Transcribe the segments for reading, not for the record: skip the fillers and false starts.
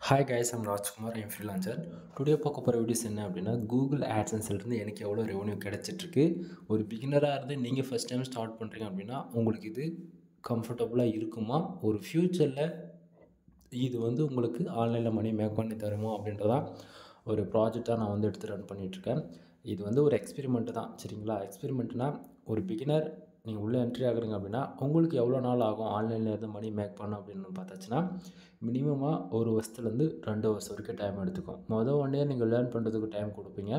Hi guys, I'm Rajkumar. I'm freelancer. Today பார்க்க போகிற videos என்ன அப்படின்னா, கூகுள் ஆட்சன்ஸ்லேருந்து எனக்கு எவ்வளோ ரெவன்யூ கிடச்சிட்ருக்கு. ஒரு பிகினராக இருந்து நீங்கள் ஃபஸ்ட் டைம் ஸ்டார்ட் பண்ணுறீங்க அப்படின்னா உங்களுக்கு இது கம்ஃபர்டபுளாக இருக்குமா, ஒரு ஃப்யூச்சரில் இது உங்களுக்கு ஆன்லைனில் மணி மேக் பண்ணி தருமா அப்படின்றதான் ஒரு ப்ராஜெக்டாக நான் எடுத்து ரன் பண்ணிகிட்ருக்கேன். இது ஒரு எக்ஸ்பெரிமெண்ட்டு தான், சரிங்களா? எக்ஸ்பெரிமெண்ட்னால் ஒரு பிகினர் நீங்கள் உள்ளே என்ட்ரி ஆகுறீங்க அப்படின்னா உங்களுக்கு எவ்வளோ நாள் ஆகும் ஆன்லைனில் இருந்து மணி மேக் பண்ணணும் அப்படின்னு பார்த்தாச்சுன்னா, மினிமமாக 1 வருஷத்துலேருந்து 2 வருஷம் வரைக்கும் டைம் எடுத்துக்கும். 1 இயர் நீங்கள் லேர்ன் பண்ணுறதுக்கு டைம் கொடுப்பீங்க.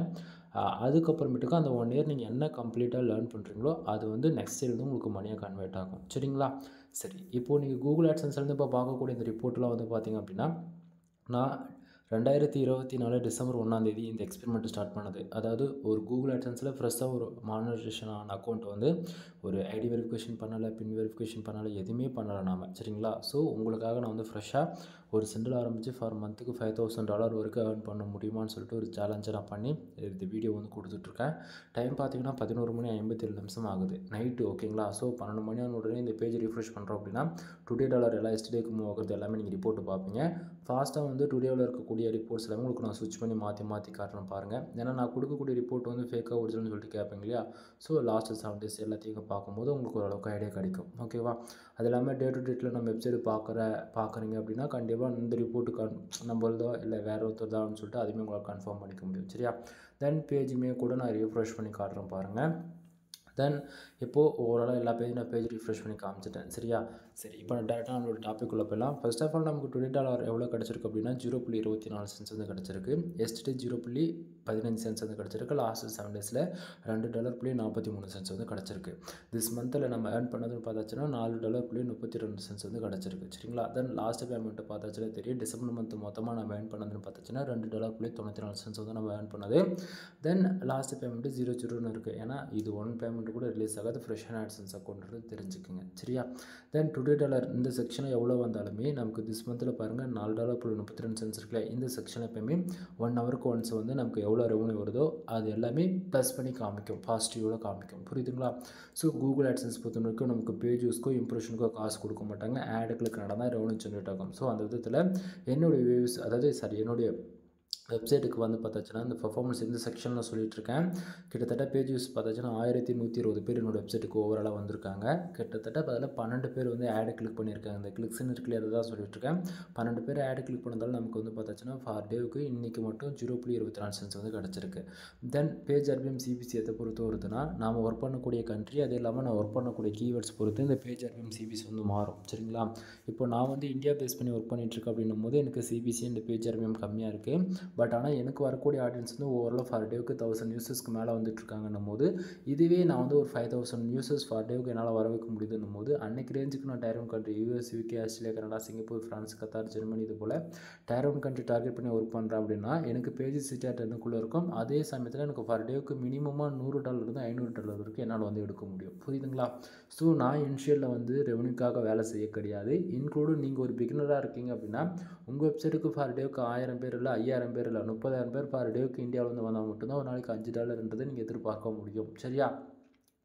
அதுக்கப்புறமேட்டுக்கு அந்த 1 இயர் நீங்கள் என்ன கம்ப்ளீட்டாக லேர்ன் பண்ணுறீங்களோ அது நெக்ஸ்ட் இயர் உங்களுக்கு மணியாக கன்வெர்ட் ஆகும், சரிங்களா? சரி, இப்போது நீங்கள் கூகுள் ஆட்சன்ஸ்லேருந்து இப்போ பார்க்கக்கூடிய இந்த ரிப்போர்ட்லாம் பார்த்தீங்க அப்படின்னா, நான் 2024 டிசம்பர் 1 இந்த எக்ஸ்பெரிமெண்ட் ஸ்டார்ட் பண்ணது. அதாவது ஒரு கூகுள் ஆட்சன்ஸில் ஃப்ரெஷ்ஷாக ஒரு மானிட்டைசேஷன் ஆன அக்கௌண்ட் ஒரு ஐடி வெரிஃபிகேஷன் பண்ணலை, பின் வெரிஃபிகேஷன் பண்ணலை, எதுவுமே பண்ணலை நாம, சரிங்களா? ஸோ உங்களுக்காக நான் ஃப்ரெஷ்ஷாக ஒரு சென்டில் ஆரம்பித்து ஃபார் மந்த்துக்கு $5,000 வரைக்கும் ஏர்ன் பண்ண முடியுமான்னு சொல்லிட்டு ஒரு சேலஞ்சை நான் பண்ணி இந்த வீடியோ கொடுத்துட்ருக்கேன். டைம் பார்த்தீங்கன்னா 11:57 ஆகுது நைட்டு, ஓகேங்களா? ஸோ 12 மணி ஆன உடனே இந்த பேஜ் ரிஃப்ரெஷ் பண்ணுறோம் அப்படின்னா டுடே டாலர் எல்லாம் எஸ்டேக்கு மூவ் ஆகுறது எல்லாமே நீங்கள் ரிப்போர்ட்டு பார்ப்பீங்க. ஃபாஸ்ட்டாக டுடேவில் இருக்கக்கூடிய ரிப்போர்ட்ஸ் எல்லாமே உங்களுக்கு நான் ஸ்விட்ச் பண்ணி மாற்றி காட்டுறேன் பாருங்கள். ஏன்னா நான் கொடுக்கக்கூடிய ரிப்போர்ட் ஃபேக்காக ஒரிஜினல்னு சொல்லிட்டு கேட்பீங்க இல்லையா? ஸோ லாஸ்ட்டு 7 days எல்லாத்தையும் பார்க்கும்போது உங்களுக்கு ஓரளவுக்கு ஐடியா கிடைக்கும், ஓகேவா? அது இல்லாமல் டே டு டேட்டில் நம்ம வெப்சைட் பார்க்குறீங்க அப்படின்னா கண்டிப்பாக இந்த ரிப்போர்ட்டு நம்மளதோ இல்லை வேறு ஒருத்தர்தான்னு சொல்லிட்டு அதுவுமே உங்களால் கன்ஃபார்ம் பண்ணிக்க முடியும், சரியா? தென் பேஜுமே கூட நான் ரிஃப்ரெஷ் பண்ணி காட்டுறேன் பாருங்கள். தென் இப்போது ஓவராலாக எல்லா பேஜும் நான் பேஜ் ரிஃப்ரெஷ் பண்ணி காமிச்சிட்டேன், சரியா? சரி, இப்போ நான் டேரெக்டாக நம்மளோட டாபிக் உள்ள போயிடலாம். ஃபர்ஸ்ட் ஆஃப் ஆல் நமக்கு டுடே டாலர் எவ்வளோ கிடச்சிருக்கு அப்படின்னா 0.24 கிடச்சிருக்கு. எஸ்டே 0.15 கிடச்சிருக்கு. லாஸ்ட் 7 daysல $2.43 கிடச்சிருக்கு. திஸ் மந்தில் நம்ம ஏர்ன் பண்ணதுன்னு பார்த்தாச்சுன்னா $4.32 கிடச்சிருக்கு, சரிங்களா? தென் லாஸ்ட் பேமெண்ட்டு பார்த்தாச்சுன்னா தெரியும். டிசம்பர் மந்த் மொத்தமாக நம்ம ஏர்ன் பண்ணதுன்னு பார்த்தாச்சுன்னா $2.94 நம்ம ஏர்ன் பண்ணது. தென் லாஸ்ட் பேமெண்ட்டு 0 இருக்குது. ஏன்னா இது ஒன் பேமெண்ட் கூட ரிலீஸ் ஆகாது, ஃப்ரெஷ் அண்ட் ஆட்சன்ஸ் அக்கௌண்ட்டு தெரிஞ்சுக்குங்க, சரியா? தென் டுடே டாலர் இந்த செக்ஷனில் எவ்வளோ வந்தாலுமே நமக்கு திஸ் மந்தில் பாருங்கள் $4.32 இருக்குல்ல. இந்த செக்ஷன் எப்போயுமே 1 ஹவருக்கு ஒன்ஸ் நமக்கு எவ்வளோ ரெவன்யூ வருதோ அது எல்லாமே ப்ளஸ் பண்ணி காமிக்கும், பாசிட்டிவோட காமிக்கும், புரியுதுங்களா? ஸோ கூகுள் ஆட்சன்ஸ் பொறுத்த வரைக்கும் நமக்கு பேஜ் யூஸ்க்கோ இம்ப்ரெஷனுக்கோ காசு கொடுக்க மாட்டாங்க. ஆடு கிளிக் தான் ரெவன்யூ ஜென்ரேட் ஆகும். ஸோ அந்த விதத்தில் என்னுடைய வியூஸ், என்னுடைய வெப்சைட்டுக்கு பார்த்தாச்சுன்னா இந்த பர்ஃபார்மன்ஸ் இந்த செக்ஷனில் சொல்லிகிட்ருக்கேன். கிட்டத்தட்ட பேஜ் யூஸ் பார்த்தாச்சுன்னா 1120 பேர் என்னோடய வெப்சைட்டுக்கு ஓவராலாக வந்திருக்காங்க. கிட்டத்தட்ட அதில் 12 பேர் ஆடு கிளிக் பண்ணியிருக்காங்க. இந்த கிளிக்ஸ்ன்னு இருக்குல்லையே, அதை தான் சொல்லிகிட்ருக்கேன். 12 பேர் ஆடு கிளிக் பண்ணதால் நமக்கு பார்த்தாச்சுன்னா ஃபார் டேவுக்கு இன்றைக்கி மட்டும் 0.24 கிடச்சிருக்கு. தென் பேஜ் ஆர்பிஎம் சிபிசி எதை பொறுத்து வருதுன்னா நாம் ஒர்க் பண்ணக்கூடிய கண்ட்ரி, அது இல்லாமல் நான் ஒர்க் பண்ணக்கூடிய கீவேர்ட்ஸ் பொறுத்து இந்த பேஜ் ஆர்பிஎம் சிபிசி மாறும், சரிங்களா? இப்போ நான் இந்தியா பேஸ் பண்ணி ஒர்க் பண்ணிகிட்ருக்கேன் அப்படின்னும் போது எனக்கு சிபிசி இந்த பேஜ் ஆர்பிஎம் கம்மியாக இருக்குது. பட் ஆனால் எனக்கு வரக்கூடிய ஆடியன்ஸ் ஓவரால் ஃபார் டேவுக்கு 1000 யூசர்ஸ்க்கு மேலே வந்துட்டுருக்காங்கன்னும் போது, இதுவே நான் ஒரு 5000 யூசர்ஸ் ஃபார் டேவுக்கு என்னால் வர வைக்க முடியுதுன்னும் போது அன்றைக்கி ரேஞ்சுக்கு நான் tier 1 country US, UK, Australia, Canada, Singapore, France, Qatar, Germany இது போல் டயர் 1 கண்ட்ரி டார்கெட் பண்ணி ஒர்க் பண்ணுறேன் அப்படின்னா எனக்கு பேஜஸ் சிட்டி 10க்குள்ளே இருக்கும். அதே சமயத்தில் எனக்கு ஃபார் டேவுக்கு மினிமமாக $100 $500 வரைக்கும் என்னால் எடுக்க முடியும், புரியுதுங்களா? ஸோ நான் இனிஷியலில் ரெவன்யூக்காக வேலை செய்ய கிடையாது. இன்க்ளூடும் நீங்கள் ஒரு பிகினராக இருக்கீங்க அப்படின்னா உங்கள் வெப்சைட்டுக்கு ஃபார் டேவுக்கு 1000 பேர் இல்லை 5000 பேர் இல்லை 30,000 பேர் ஃபார் டேவுக்கு இந்தியாவிலேருந்து வந்தால் மட்டும்தான் ஒரு நாளைக்கு $5 நீங்கள் எதிர்பார்க்க முடியும், சரியா?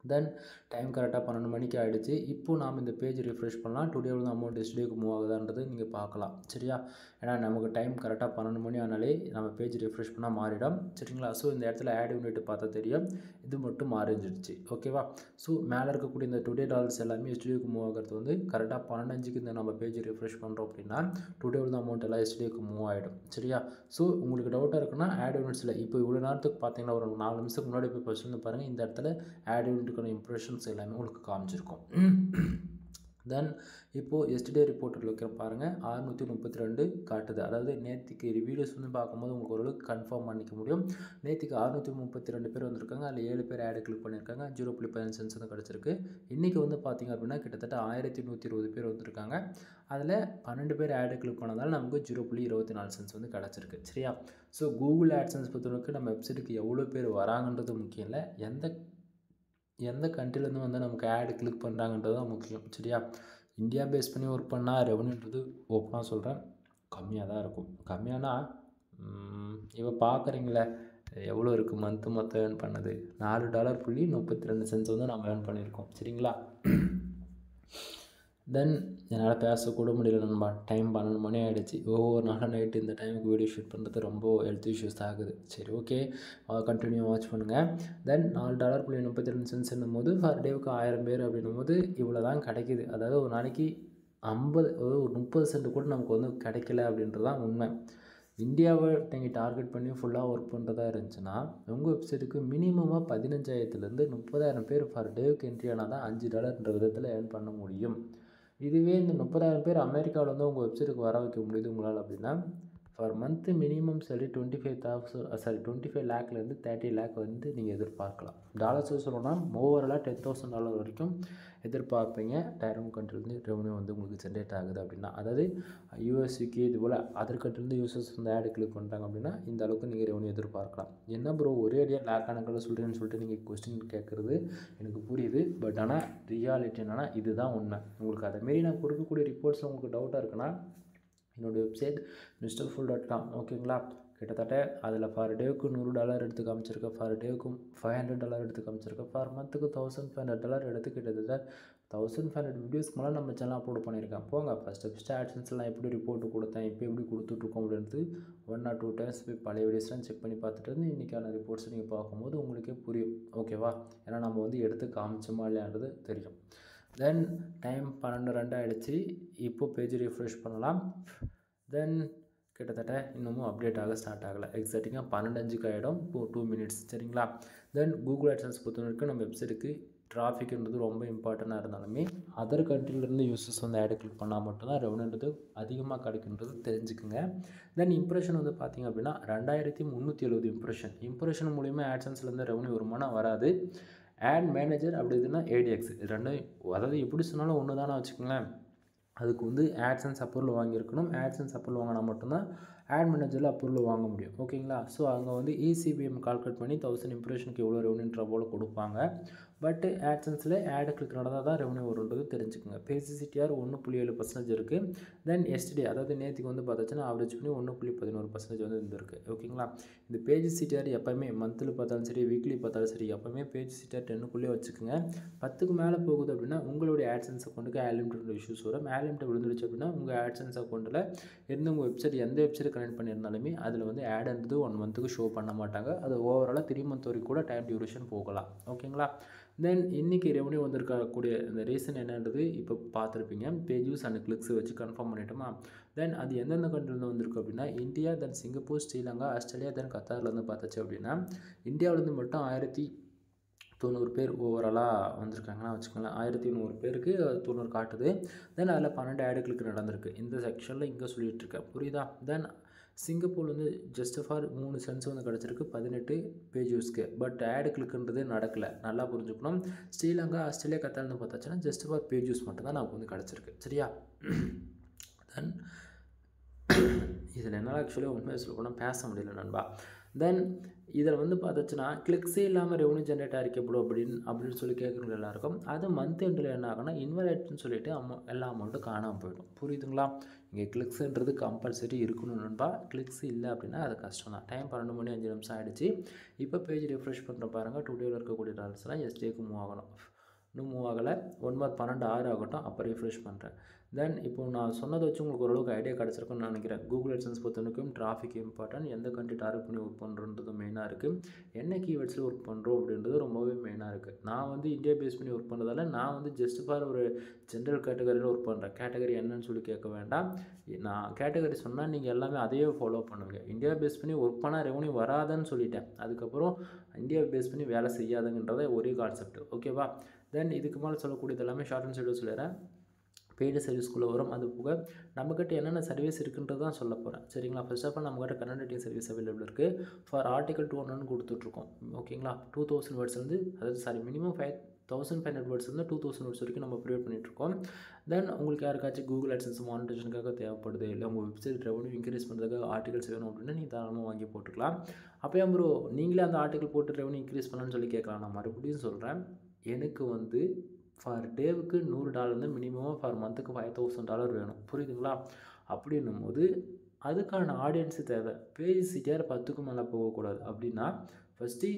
தென் டைம் கரெக்டாக 12 மணிக்கு ஆகிடுச்சு. இப்போது நாம் இந்த பேஜ் ரிஃப்ரெஷ் பண்ணலாம். டுடேவில் அமௌண்ட் எஸ்டேக்கு மூவ் ஆகுதான்றது நீங்கள் பார்க்கலாம், சரியா? ஏன்னா நமக்கு டைம் கரெக்டாக 12 மணி ஆனாலே நம்ம பேஜ் ரிஃப்ரெஷ் பண்ணால் மாறிடும், சரிங்களா? ஸோ இந்த இடத்துல ஆட் யூனிட் பார்த்தா தெரியும், இது மட்டும் மாறிஞ்சிடுச்சு, ஓகேவா? ஸோ மேலே இருக்கக்கூடிய இந்த டுடே டாலர்ஸ் எல்லாமே எஸ்டேக்கு மூவ் ஆகிறது கரெக்டாக 12:05 இந்த நம்ம பேஜ் ரிஃப்ரெஷ் பண்ணுறோம் அப்படின்னா டுடேவில் அமௌண்ட் எல்லாம் எஸ்டேக்கு மூவ் ஆகிடும், சரியா? ஸோ உங்களுக்கு டவுட்டாக இருக்குன்னா ஆட் யூனிட்ஸில் இப்போ இவ்வளோ நேரத்துக்கு பார்த்தீங்கன்னா ஒரு 4 நிமிஷத்துக்கு முன்னாடி போய் ஃபஸ்ட்டு பாருங்கள். இந்த இடத்துல ஆட் யூனிட் இம்ப்ரெஷன்ஸ் எல்லாமே உங்களுக்கு காமிச்சிருக்கும். தென் இப்போது எஸ்டே ரிப்போர்ட்டில் இருக்கிற பாருங்கள் 632 காட்டுது. அதாவது நேற்றுக்கு வீடியோஸ் பார்க்கும்போது உங்களுக்கு ஓரளவுக்கு கன்ஃபார்ம் பண்ணிக்க முடியும். நேற்றுக்கு 632 பேர் வந்திருக்காங்க. அதில் 7 பேர் ஆடு கிளிக் பண்ணியிருக்காங்க. 0.15 கிடச்சிருக்கு. இன்றைக்கி பார்த்திங்க அப்படின்னா கிட்டத்தட்ட 1120 பேர் வந்திருக்காங்க. அதில் 12 பேர் ஆடு கிளிக் பண்ணதால் நமக்கு 0.24 கிடச்சிருக்கு, சரியா? ஸோ கூகுள் ஆட்சன்ஸ் பொறுத்தவரைக்கும் நம்ம வெப்சைட்டுக்கு எவ்வளோ பேர் வராங்கன்றது முக்கியம் இல்லை, எந்த கண்ட்ரிலேருந்து நமக்கு ஆடு கிளிக் பண்ணுறாங்கன்றது தான் முக்கியம், சரியா? இந்தியா பேஸ் பண்ணி ஒர்க் பண்ணால் ரெவன்யூன்றது ஓப்பனாக சொல்கிறேன் கம்மியாக தான் இருக்கும். கம்மியானா இப்போ பார்க்குறீங்களே எவ்வளோ இருக்குது மந்த்து மொத்தம் ஏர்ன் பண்ணது $4.32 நம்ம ஏர்ன் பண்ணியிருக்கோம், சரிங்களா? தென் என்னால் பேசக்கூட முடியல நண்பா. டைம் 12 மணி ஆகிடுச்சு. ஒவ்வொரு நாளும் நைட்டு இந்த டைமுக்கு வீடியோ ஷூட் பண்ணுறது ரொம்ப ஹெல்த் இஷ்யூஸ் ஆகுது. சரி, ஓகே, கண்டினியூ வாட்ச் பண்ணுங்கள். தென் $4.32 போது ஃபர் டேவுக்கு 1000 பேர் அப்படின்னும் போது இவ்வளோ தான் கிடைக்கிது. அதாவது ஒரு நாளைக்கு 50 ஒரு 30 சென்ட் கூட நமக்கு வந்து கிடைக்கல அப்படின்றது தான் உண்மை. இந்தியாவை நீங்கள் டார்கெட் பண்ணி ஃபுல்லாக ஒர்க் பண்ணுறதா இருந்துச்சுன்னா உங்கள் வெப்சைட்டுக்கு மினிமமாக 15,000 30,000 பேர் ஃபர் டேவுக்கு என்ட்ரி ஆனால் தான் $5 விதத்தில் ஏர்ன் பண்ண முடியும். இதுவே இந்த 30,000 பேர் அமெரிக்காவில் வந்து உங்கள் வெப்சைட்டுக்கு வர வைக்க முடியுது உங்களால் அப்படின்னா ஃபார் மந்த்து மினிமம் சரி 25 லேக்லேருந்து 30 லேக் வந்து நீங்கள் எதிர்பார்க்கலாம். டாலர்ஸ் சொல்லணும்னா ஓவராலாக $10,000 வரைக்கும் எதிர்பார்ப்பீங்க. டைரம் கண்ட்ரிலேருந்து ரெவன்யூ வந்து உங்களுக்கு ஜென்ரேட் ஆகுது அப்படின்னா, அதாவது யூஎஸ், யூகே இது போல் அதர் கண்ட்ரிலேருந்து யூசர்ஸ் வந்து ஆடு கிளிக் பண்ணுறாங்க அப்படின்னா இந்த அளவுக்கு நீங்கள் ரெவன்யூ எதிர்பார்க்கலாம். என்ன ப்ரோ ஒரே அடியாக லேக் கணக்கில் சொல்கிறேன்னு சொல்லிட்டு நீங்கள் கொஸ்டின் கேட்குறது எனக்கு புரியுது. பட் ஆனால் ரியாலிட்டி என்னென்னா இதுதான் உண்மை. உங்களுக்கு அதேமாரி நான் கொடுக்கக்கூடிய ரிப்போர்ட்ஸில் உங்களுக்கு டவுட்டாக இருக்குன்னா என்னோடய வெப்சைட் mrfull.com ஓகேங்களா. கிட்டத்தட்ட அதில் ஃபார் டேவுக்கு $100 எடுத்து காமிச்சிருக்கேன், ஃபார் டேவுக்கு $500 எடுத்து காமிச்சிருக்கேன், ஃபார் மந்த்துக்கு $1,500 எடுத்து கிட்டத்தட்ட 1,500 வீடியோஸ்க்கு மேலே நம்ம சேனல் அப்லோட் பண்ணியிருக்கேன். போங்க ஃபஸ்ட்டு ஆட்சன்ஸ்லாம் எப்படி ரிப்போர்ட்டு கொடுத்தேன், இப்போ எப்படி கொடுத்துட்ருக்கோம் அப்படின்றது 1 or 2 டைம்ஸ் போய் பழைய வீடியோஸ்லாம் செக் பண்ணி பார்த்துட்டு வந்து இன்றைக்கான ரிப்போர்ட்ஸை நீங்கள் பார்க்கும்போது உங்களுக்கே புரியும். ஓகேவா, ஏன்னா நம்ம வந்து எடுத்து காமிச்சோமா இல்லையான்றது தெரியும். தென் டைம் 12:02 ஆகிடுச்சு. இப்போது பேஜ் ரிஃப்ரெஷ் பண்ணலாம். தென் கிட்டத்தட்ட இன்னமும் அப்டேட் ஆக ஸ்டார்ட் ஆகலை. எக்ஸாக்டிங்காக 12:05 ஆகிடும். 2 மினிட்ஸ் சரிங்களா. தென் கூகுள் ஆட்சன்ஸ் பொறுத்த வரைக்கும் நம்ம வெப்சைட்டுக்கு டிராஃபிக்ன்றது ரொம்ப இம்பார்ட்டண்ட்டாக இருந்தாலுமே அதர் கண்ட்ரிலேருந்து யூசர்ஸ் வந்து ஆடு கிளிக் பண்ணால் மட்டும்தான் ரெவன்யூன்றது அதிகமாக கிடைக்குன்றது தெரிஞ்சுக்குங்க. தென் இம்ப்ரெஷன் வந்து பார்த்திங்க அப்படின்னா 2370 இம்ப்ரெஷன் மூலிமா ஆட்சன்ஸ்லேருந்து ரெவன்யூ வருமானம் வராது. ஆட் மேனேஜர் அப்படி இதுனா ஏடிஎக்ஸ் ரெண்டும் அதாவது எப்படி சொன்னாலும் ஒன்று தானே வச்சுக்கோங்களேன். அதுக்கு வந்து ஆட்சன்ஸ் அப்ரூவல் வாங்கியிருக்கணும். ஆட்சன்ஸ் அப்ரூவல் வாங்கினா மட்டும்தான் ஆட் மேனேஜரில் அப்ரூவல் வாங்க முடியும். ஓகேங்களா. ஸோ அங்கே வந்து இசிபிஎம் கால்குலேட் பண்ணி 1000 இம்ப்ரெஷனுக்கு எவ்வளோ ரெவன்யூன்ற போல் கொடுப்பாங்க. பட் ஆட்சன்ஸில் ஆடு கிளிக் நடந்தால் தான் ரெவன்யூ வருன்றது தெரிஞ்சுக்கோங்க. பேசிசிடிஆர் 1.7% இருக்குது. தென் எஸ்டிடி அதாவது நேற்றுக்கு வந்து பார்த்தாச்சுன்னா ஆவரேஜ் பண்ணி 1.11% வந்து இருந்திருக்கு. ஓகேங்களா. இந்த பேஜ் சிடிஆர் எப்போயுமே மந்த்லி பார்த்தாலும் சரி வீக்லி பார்த்தாலும் சரி எப்போயுமே பேஜ் சிடிஆர் 10க்குள்ளே வச்சுக்கோங்க. 10க்கு மேலே போகுது அப்படின்னா உங்களுடைய ஆட்சன்ஸ் அக்கௌண்ட்டுக்கு ஆலிமிட்டட் இஷ்யூஸ் வரும். ஆலிமிட்டட் விழுந்துருச்சு அப்படின்னா உங்கள் ஆட்சன்ஸ் அக்கௌண்ட்டில் இருந்து உங்கள் வெப்சைட் எந்த வெப்சைட் கனெக்ட் பண்ணியிருந்தாலுமே அதில் வந்து ஆடுன்றது 1 மந்த்துக்கு ஷோ பண்ண மாட்டாங்க. அது ஓவராலாக 3 மந்த் வரைக்கும் கூட டைம் டியூரேஷன் போகலாம். ஓகேங்களா. தென் இன்றைக்கி ரெவன்யூ வந்திருக்கக்கூடிய இந்த ரீசன் என்னன்றது இப்போ பார்த்துருப்பீங்க. பேஜ் வியூஸ் அண்ட் கிளிக்ஸ் வச்சு கன்ஃபார்ம் பண்ணிட்டோமா. தென் அது எந்தெந்த கண்ட்ரிலேருந்து வந்திருக்கு அப்படின்னா இந்தியா, தென் சிங்கப்பூர், ஸ்ரீலங்கா, ஆஸ்திரேலியா, தென் கத்தார்லேருந்து பார்த்தாச்சு அப்படின்னா இந்தியாவிலேருந்து மட்டும் 1090 பேர் ஓவராலாக வந்திருக்காங்கன்னா வச்சுக்கோங்களேன். 1100 பேருக்கு 90 காட்டுது. தென் அதில் 12 ஆடு கிளிக் நடந்திருக்கு. இந்த செக்ஷனில் இங்கே சொல்லிகிட்டு இருக்கேன், புரியுதா. தென் சிங்கப்பூர் வந்து ஜஸ்ட் ஃபார் 3 சென்ஸ் வந்து கிடச்சிருக்கு 18 பேஜ் யூஸ்க்கு. பட் ஆடு கிளிக்ன்றது நடக்கலை, நல்லா புரிஞ்சுக்கணும். ஸ்ரீலங்கா, ஆஸ்திரேலியா, கத்தார்லேருந்து பார்த்தாச்சுன்னா ஜஸ்ட் ஃபார் பேஜ் யூஸ் மட்டும் தான் நமக்கு வந்து கிடச்சிருக்கு. சரியா. தென் இதில் என்னால் ஆக்சுவலாக உண்மையை சொல்ல போனால் பேச முடியல நண்பா. தென் இதில் வந்து பார்த்தாச்சுன்னா கிளிக்ஸே இல்லாமல் ரெவன்யூ ஜென்ரேட் ஆகிக்கப்படும் அப்படின்னு சொல்லி கேட்குறவங்க எல்லாருக்கும் அது மந்த் எண்டில் என்ன ஆகும்னா இன்வெலிட்னு சொல்லிட்டு எல்லா அமௌண்ட்டும் காணாமல் போயிடும். புரியுதுங்களா. இங்கே கிளிக்ஸுன்றது கம்பல்சரி இருக்கணும் நண்பா. கிளிக்ஸ் இல்லை அப்படின்னா அது கஷ்டம் தான். டைம் 12:05 ஆகிடுச்சு. இப்போ பேஜ் ரிஃப்ரெஷ் பண்ணுற பாருங்கள். டுடேவில் இருக்கக்கூடிய டாலர்ஸ்லாம் எஸ்டேக்கு மூவ் ஆகணும். இன்னும் மூவ் ஆகலை. 9/12 ஆகட்டும், அப்போ ரிஃப்ரெஷ் பண்ணுறேன். தென் இப்போது நான் சொன்னதை வச்சு உங்களுக்கு ஓரளவுக்கு ஐடியா கிடச்சிருக்குன்னு நினைக்கிறேன். கூகுள் AdSense பொறுத்தவரைக்கும் டிராஃபிக் இம்பார்ட்டன்ட், எந்த கண்ட்ரி டார்கெட் பண்ணி ஒர்க் பண்ணுறன்றது மெயினாக இருக்குது, என்ன கீவேர்ட்ஸில் ஒர்க் பண்ணுறோம் அப்படின்றது ரொம்பவே மெயினாக இருக்குது. நான் வந்து இந்தியா பேஸ் பண்ணி ஒர்க் பண்ணுறதால நான் வந்து ஜஸ்ட் ஃபார் ஒரு ஜென்ரல் கேட்டகரியில் ஒர்க் பண்ணுறேன். கேட்டகரி என்னன்னு சொல்லி கேட்க வேண்டாம். நான் கேட்டகரி சொன்னால் நீங்கள் எல்லாமே அதையே ஃபாலோ பண்ணுவீங்க. இந்தியா பேஸ் பண்ணி ஒர்க் பண்ணால் ரெவன்யூ வராதுன்னு சொல்லிட்டேன். அதுக்கப்புறம் இந்தியா பேஸ் பண்ணி வேலை செய்யாதுங்கன்றத ஒரே கான்செப்ட். ஓகேவா. தென் இதுக்கு மேலே சொல்லக்கூடியது எல்லாமே ஷார்ட் அண்ட் ஸ்வீட்டாக சொல்லிடுறேன். பெய்டு சர்வீஸ்க்குள்ளே வரும். அது போக நம்மக்கிட்ட என்னென்ன சர்வீஸ் இருக்குன்றது தான் சொல்ல போகிறேன். சரிங்களா. ஃபர்ஸ்ட் ஆஃப் ஆல் நம்மக்கிட்ட கன்னட் ரைட்டிங் சர்வீஸ் அவைலபிள் இருக்குது. ஃபார் ஆர்டிகல் 200 கொடுத்துட்ருக்கோம். ஓகேங்களா. 2000 வேர்ட்ஸ்லேருந்து அதாவது மினிமம் 1500 வேர்ட்ஸ்லேருந்து 2000 வேர்ட்ஸ் வரைக்கும் நம்ம ப்ரொவைட் பண்ணிகிட்ருக்கோம். தென் உங்களுக்கு யாருக்காச்சும் கூகுள் AdSense மானிட்டேஷனுக்காக தேவைப்படுது, இல்லை உங்கள் வெப்சைட் ரெவன்யூ இன்க்ரீஸ் பண்ணுறதுக்காக ஆர்டிகல்ஸ் வேணும் அப்படின்னா நீங்கள் தாராளமாக வாங்கி போட்டுக்கலாம். அப்போ ப்ரோ நீங்களே அந்த ஆர்டிகல் போட்டு ரெவன்யூ இன்க்ரீஸ் பண்ணலான்னு சொல்லி கேட்கலாம். நான் மறுபடியும் சொல்கிறேன், எனக்கு வந்து ஃபார் டேவுக்கு $100 மினிமமாக ஃபார் மந்த்துக்கு $5,000 வேணும். புரியுதுங்களா. அப்படின்னும் போது அதுக்கான ஆடியன்ஸு தேவை. பேஜ் சிடிஆர் 10க்கு மேலே போகக்கூடாது. அப்படின்னா ஃபஸ்ட்டு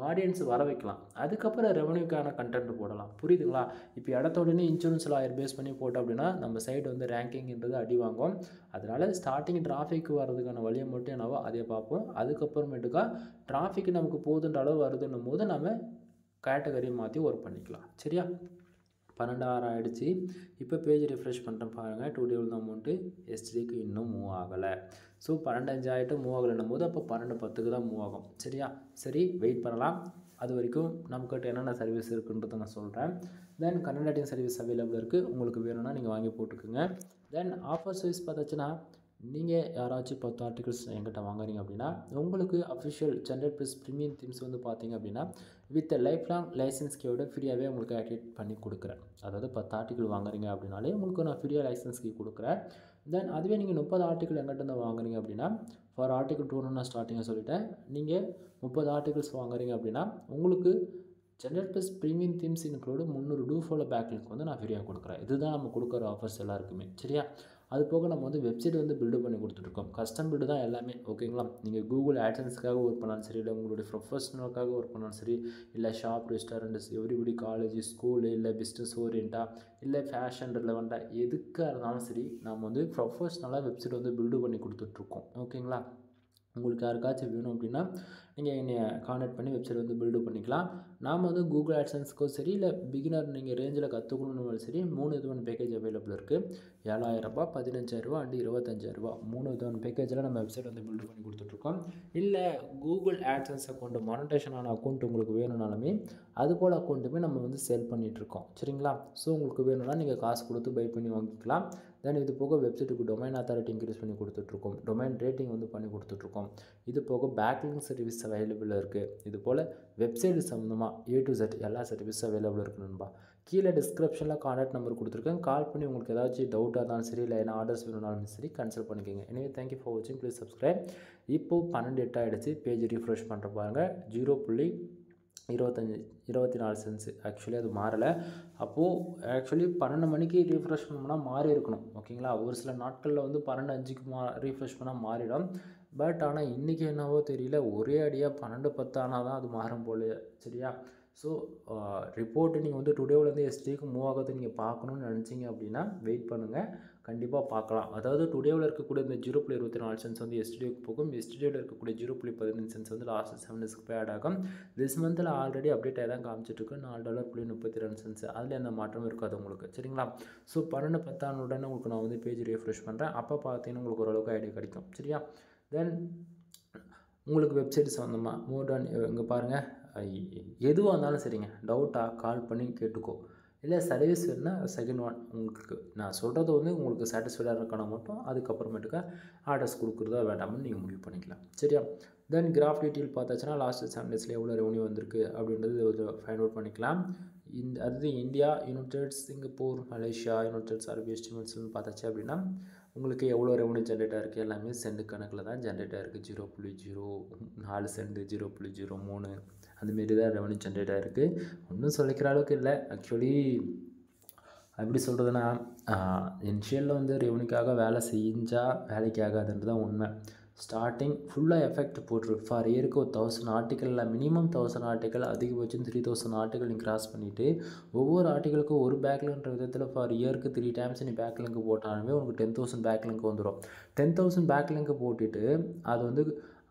ஆடியன்ஸ் வர வைக்கலாம். அதுக்கப்புறம் ரெவென்யூக்கான கண்டென்ட் போடலாம். புரியுதுங்களா? இப்போ எடுத்த உடனே இன்சூரன்ஸ் லாயர் பேஸ் பண்ணி போட்டோம் அப்படின்னா நம்ம சைடு வந்து ரேங்கிங்ன்றது அடி வாங்கும். அதனால ஸ்டார்டிங் டிராஃபிக் வர்றதுக்கான வழியை மட்டும் என்னவோ அதே பார்ப்போம். அதுக்கப்புறமேட்டுக்கா டிராஃபிக் நமக்கு போதுன்ற அளவு வருதுன்னும் போது நம்ம கேட்டகரியை மாற்றி ஒர்க் பண்ணிக்கலாம். சரியா? 12,600 ஆகிடுச்சு. இப்போ பேஜ் ரிஃப்ரெஷ் பண்ணுறேன் பாருங்கள். டுடே உள்ள அமௌண்ட்டு எஸ்டிக்கு இன்னும் மூவ் ஆகலை. ஸோ 12,500 ஆகிட்டு மூவ் ஆகலைன்னும் போது அப்போ 12,10க்கு தான் மூவ் ஆகும். சரியா? சரி, வெயிட் பண்ணலாம். அது வரைக்கும் நம்மக்கிட்ட என்னென்ன சர்வீஸ் இருக்குன்றதை நான் சொல்கிறேன். தென் கன்சல்டிங் சர்வீஸ் அவைலபிள் இருக்குது. உங்களுக்கு வேணும்னா நீங்கள் வாங்கி போட்டுக்குங்க. தென் ஆஃபர் சர்வீஸ் பார்த்தாச்சுன்னா நீங்கள் யாராச்சும் 10 ஆர்டிகல்ஸ் என்கிட்ட வாங்குறீங்க அப்படின்னா உங்களுக்கு official generate plus premium themes வந்து பார்த்தீங்க அப்படின்னா வித் லைஃப் லாங் லைசன்ஸ் கீயோட ஃப்ரீயாகவே உங்களுக்கு ஆக்டிவேட் பண்ணி கொடுக்குறேன். அதாவது 10 ஆர்டிகல் வாங்குறீங்க அப்படின்னாலே உங்களுக்கு நான் ஃப்ரீயாக லைசன்ஸ் கீ கொடுக்குறேன். தென் அதுவே நீங்கள் 30 ஆர்டிகல் எங்கிட்ட இருந்து வாங்குறீங்க அப்படின்னா ஃபார் ஆர்டிகல் 2 நான் ஸ்டார்டிங்காக சொல்லிட்டேன். நீங்கள் 30 ஆர்டிகல்ஸ் வாங்குறீங்க அப்படின்னா உங்களுக்கு generate plus premium themes include 300 do follow backlink வந்து நான் ஃப்ரீயாக கொடுக்குறேன். இதுதான் நம்ம கொடுக்குற ஆஃபர்ஸ் எல்லாருக்குமே. சரியா? அது போக நம்ம வந்து வெப்சைட் வந்து பில்டு பண்ணி கொடுத்துட்ருக்கோம். கஸ்டம் பில்டு தான் எல்லாமே. ஓகேங்களா? நீங்கள் கூகுள் ஆட்சன்ஸ்க்காக ஒர்க் பண்ணாலும் சரி, இல்லை உங்களுடைய ப்ரொஃபஷனலுக்காக ஒர்க் பண்ணாலும் சரி, இல்லை shop, restaurants, everybody, college, school, இல்லை பிஸ்னஸ் ஓரியண்டாக, இல்லை ஃபேஷன் ரிலவெண்ட்டாக எதுக்காக இருந்தாலும் சரி நம்ம வந்து ப்ரொஃபஷ்னலாக வெப்சைட் வந்து பில்டு பண்ணி கொடுத்துட்ருக்கோம். ஓகேங்களா? உங்களுக்கு யாருக்காச்சும் வேணும் அப்படின்னா நீங்கள் என்னை கான்டாக்ட் பண்ணி வெப்சைட் வந்து பில்டு பண்ணிக்கலாம். நாம் வந்து கூகுள் ஆட்சன்ஸ்க்கோ சரி, இல்லை பிகினர் நீங்கள் ரேஞ்சில் கற்றுக்கணுன்னாலும் சரி 3 விதமான பேக்கேஜ் அவைலபிள் இருக்குது. 7,000 ரூபாய், 15,000 ரூபா அண்டு 25,000 ரூபா 3 விதமான பேக்கேஜில் நம்ம வெப்சைட் வந்து பில்டு பண்ணி கொடுத்துட்ருக்கோம். இல்லை கூகுள் ஆட்சன்ஸ் அக்கௌண்ட் மானிட்டேஷன் ஆன அக்கௌண்ட் உங்களுக்கு வேணும்னாலுமே அதுபோல் அக்கௌண்ட்டுமே நம்ம வந்து சேல் பண்ணிகிட்ருக்கோம். சரிங்களா? ஸோ உங்களுக்கு வேணும்னா நீங்கள் காசு கொடுத்து பை பண்ணி வாங்கிக்கலாம். தென் இது போக வெப்சைட்டுக்கு டொமைன் அத்தாரிட்டி இன்க்ரீஸ் பண்ணி கொடுத்துட்ருக்கோம். டொமைன் ரேட்டிங் வந்து பண்ணி கொடுத்துட்ருக்கோம். இது போக பேக்லிங் சர்வீஸ் அவைலபிள் இருக்குது. இது போல் வெப்சைட் சம்மந்தமாக A to Z எல்லா சர்வீஸும் அவைலபிள் இருக்குது நண்பா. கீழே டிஸ்கிரிப்ஷனில் கான்டாக்ட் நம்பர் கொடுத்துருக்கேன். கால் பண்ணி உங்களுக்கு ஏதாச்சும் டவுட்டாக இருந்தாலும் சரி, இல்லை என்ன ஆர்டர்ஸ் வேணும்னாலும் சரி கன்சல்ட் பண்ணிக்கோங்க. எனவே தேங்க்யூ ஃபார் வாட்சிங். Please subscribe. இப்போது 12:08 ஆகிடுச்சு. பேஜ் ரீஃப்ரெஷ் பண்ணுற பாருங்கள். 0.24 சென்ட்ஸ். ஆக்சுவலி அது மாறலை. அப்போது ஆக்சுவலி 12 மணிக்கு ரீஃப்ரெஷ் பண்ணோம்னா மாறி இருக்கணும். ஓகேங்களா? ஒரு சில நாட்களில் வந்து 12:05க்கு ரீஃப்ரெஷ் பண்ணால் மாறிடும். பட் ஆனால் இன்றைக்கி என்னவோ தெரியல, ஒரே அடியாக 12:10 ஆனால் தான் அது மாறும் போல. சரியா? ஸோ ரிப்போர்ட்டு நீங்கள் வந்து டுடேவிலேருந்து எஸ்டிக்கு மூவ் ஆகிறது நீங்கள் பார்க்கணுன்னு நினச்சிங்க அப்படின்னா வெயிட் பண்ணுங்கள். கண்டிப்பாக பார்க்கலாம். அதாவது டுடேவில் இருக்கக்கூடிய இந்த 0.24 சென்ட்ஸ் வந்து எஸ்டிடிக்கு போகும். எஸ்டிடியில் இருக்கக்கூடிய 0.15 சென்ட்ஸ் வந்து லாஸ்ட் 7 டேஸ்க்கு பே ஆட் ஆகும். திஸ் மந்தில் ஆல்ரெடி அப்டேட் ஆகி தான் காமிச்சிட்ருக்கு. $4.32. அதில் எந்த மாற்றமும் இருக்காது உங்களுக்கு. சரிங்களா? ஸோ 12:10 உடனே உங்களுக்கு நான் வந்து பேஜ் ரீஃப்ரெஷ் பண்ணுறேன். அப்போ பார்த்தீங்கன்னா உங்களுக்கு ஓரளவுக்கு ஐடியா கிடைக்கும். சரியா? தென் உங்களுக்கு வெப்சைட் சம்மந்தமாக மோர் டான் இங்கே பாருங்கள். எதுவாக இருந்தாலும் சரிங்க, டவுட்டாக கால் பண்ணி கேட்டுக்கோ. இல்லை சர்வீஸ் வேணுன்னா செகண்ட் ஒன் உங்களுக்கு நான் சொல்கிறது வந்து உங்களுக்கு சாட்டிஸ்ஃபைடாக இருக்கனா மட்டும் அதுக்கப்புறமேட்டுக்கா ஆர்டர்ஸ் கொடுக்குறதா வேண்டாம்னு நீங்கள் முடிவு பண்ணிக்கலாம். சரியா? தென் கிராஃப் டீட்டெயில் பார்த்தாச்சுன்னா லாஸ்ட் 7 டேஸில் எவ்வளோ ரெவன்யூ வந்திருக்கு அப்படின்றது ஃபைண்ட் அவுட் பண்ணிக்கலாம். அது India, United, Singapore, Malaysia, United அரபு எஸ்டிமேட்ஸ்னு பார்த்தாச்சு அப்படின்னா உங்களுக்கு எவ்வளோ ரெவன்யூ ஜென்ரேட் ஆகிருக்கு எல்லாமே சென்ட் கணக்கில் தான் ஜென்ரேட் ஆகிருக்கு. 0.04 சென்ட், 0.03 அதுமாரி தான் ரெவன்யூ ஜென்ரேட் ஆகிருக்கு. ஒன்றும் சொல்லிக்கிற அளவுக்கு இல்லை. ஆக்சுவலி எப்படி சொல்கிறதுனா இனிஷியலில் வந்து ரெவன்யூக்காக வேலை செஞ்சால் வேலைக்கு ஆகாதுன்றது தான் உண்மை. ஸ்டார்டிங் ஃபுல்லாக எஃபெக்ட் போட்டுரு. ஃபார் இயருக்கு ஒரு 1000 ஆர்டிக்கலில் மினிமம் 1000 ஆர்டிக்கல், அதிகபட்சம் 3000 ஆர்டிக்கல் நீ கிராஸ் பண்ணிவிட்டு ஒவ்வொரு ஆர்டிக்கலுக்கும் ஒரு பேக்லிங்க்ன்ற விதத்தில் ஃபார் இயருக்கு 3 டைம்ஸ் நீ பேக்லிங்க் போட்டாலுமே உங்களுக்கு 10,000 பேக்லிங்க் வந்துடும். 10,000 பேக்லிங்க் போட்டுட்டு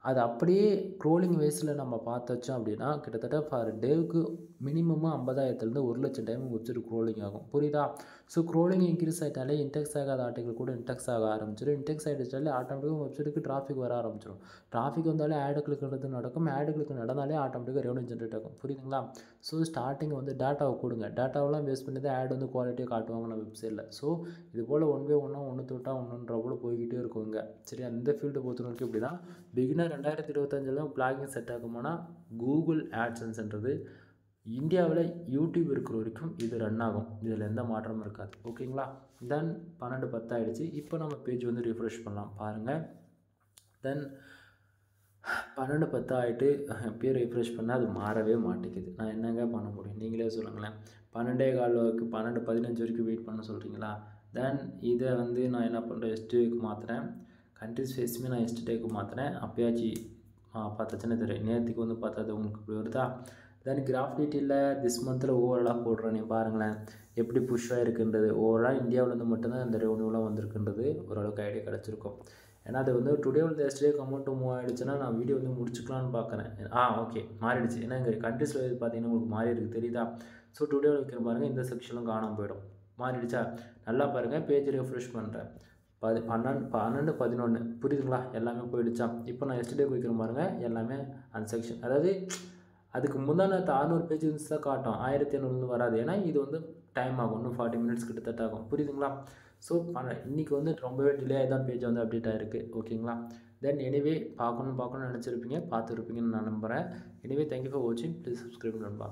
அது அப்படியே க்ரோலிங் வேஸில் நம்ம பார்த்தாச்சோம் அப்படின்னா கிட்டத்தட்ட ஃபார் டேவுக்கு மினிமமாக 50,000 1 லட்சம் டைம் வெப்சைட் க்ரோலிங் ஆகும். புரியுதா? ஸோ க்ரோலிங் இன்க்ரீஸ் ஆகிட்டாலே இன்டெக்ஸ் ஆகாத ஆர்டிக்கல் கூட இன்டெக்ஸ் ஆக ஆரம்பிச்சிடும். இன்டெக்ஸ் ஆகிட்டாலே ஆட்டோமேட்டிக்காக வெப்சைட்டுக்கு டிராஃபிக் வர ஆரம்பிச்சிடும். டிராஃபிக் வந்தாலே ஆடு கிளிக்கிறது நடக்கும். ஆடு கிளிக் நடந்தாலே ஆட்டோமேட்டிக்காக ரெவன்யூ ஜென்ரேட் ஆகும். புரியுதுங்களா? ஸோ ஸ்டார்டிங் வந்து டேட்டாவை கொடுங்க. டேட்டாவெல்லாம் பேஸ் பண்ணி தான் ஆட் வந்து குவாலிட்டியாக காட்டுவாங்க நம்ம வெப்சைட்டில். ஸோ இது போல் ஒன் பை ஒன்று தொட்டா ஒன்றுன்ற போல் போய்கிட்டே இருக்குங்க. சரி, அந்த ஃபீல்டு பொறுத்தவரைக்கும் இப்படி தான். பிகினர் 2025 பிளாகிங் செட் ஆகுமானா கூகுள் ஆட்சன்ஸ்ன்றது இந்தியாவில் யூடியூப் இருக்கிற வரைக்கும் இது ரன் ஆகும். இதில் எந்த மாற்றமும் இருக்காது. ஓகேங்களா? தென் 12:10 ஆகிடுச்சு. இப்போ நம்ம பேஜ் வந்து ரிஃப்ரெஷ் பண்ணலாம் பாருங்கள். தென் 12:10 ஆகிட்டு எப்பயும் ரிஃப்ரெஷ் பண்ணால் அது மாறவே மாட்டேங்குது. நான் என்னங்க பண்ண முடியும்? நீங்களே சொல்லுங்களேன். 12:15 வரைக்கும் 12:15 வரைக்கும் வெயிட் பண்ண சொல்கிறீங்களா? தென் இதை வந்து நான் என்ன பண்ணுறேன், எஸ்டிக்கு மாற்றுறேன். கண்ட்ரிஸ் ஃபேஸுமே நான் எஸ்டிடேக்கு மாற்றுறேன். அப்பயாச்சும் பார்த்தாச்சுன்னா தெரியும். நேற்றுக்கு வந்து பார்த்தா அது உங்களுக்கு இப்படி வருதா? தென் கிராஃப் டீட்டெயிலில் திஸ் மந்தில் ஓவராலாக போடுறேன் பாருங்களேன், எப்படி புஷ் ஆகிருக்குன்றது. ஓவராலாக இந்தியாவிலேருந்து மட்டும்தான் இந்த ரெவன்யூலாம் வந்திருக்குன்றது ஓரளவுக்கு ஐடியா கிடச்சிருக்கும். ஏன்னா அது வந்து டுடே வந்து எஸ்டே அமௌண்ட்டு மூவ் ஆகிடுச்சுன்னா நான் வீடியோ வந்து முடிச்சுக்கலான்னு பார்க்குறேன். ஓகே மாறிடுச்சு. ஏன்னா இங்கே கண்ட்ரிஸில் பார்த்தீங்கன்னா உங்களுக்கு மாறி இருக்குது தெரியுதா? ஸோ டுடே வைக்கிற பாருங்கள், இந்த செக்ஷனும் காணாமல் போயிடும். மாறிடுச்சா? நல்லா பாருங்கள், பேஜ் ரெஃப்ரெஷ் பண்ணுறேன். 12 11 புரியுதுங்களா? எல்லாமே போயிடுச்சா? இப்போ நான் எஸ்டே வைக்கிற பாருங்கள், எல்லாமே அந்த செக்ஷன், அதாவது அதுக்கு முந்தான 600 பேஜ் இருந்துச்சு தான் காட்டும், 1500 வராது. ஏன்னா இது வந்து டைம் ஆகும், இன்னும் 40 மினிட்ஸ் கிட்டத்தட்ட ஆகும். புரியுதுங்களா? ஸோ இன்றைக்கி வந்து ரொம்பவே டிலே ஆகி தான் பேஜ் வந்து அப்டேட் ஆகிருக்கு. ஓகேங்களா? தென் எனிவே பார்க்கணும்னு நினச்சிருப்பீங்க, பார்த்துருப்பீங்கன்னு நான் நம்புகிறேன். எனிவே தேங்க்யூ ஃபார் வாட்சிங். ப்ளீஸ் சப்ஸ்கிரைப் நண்பா.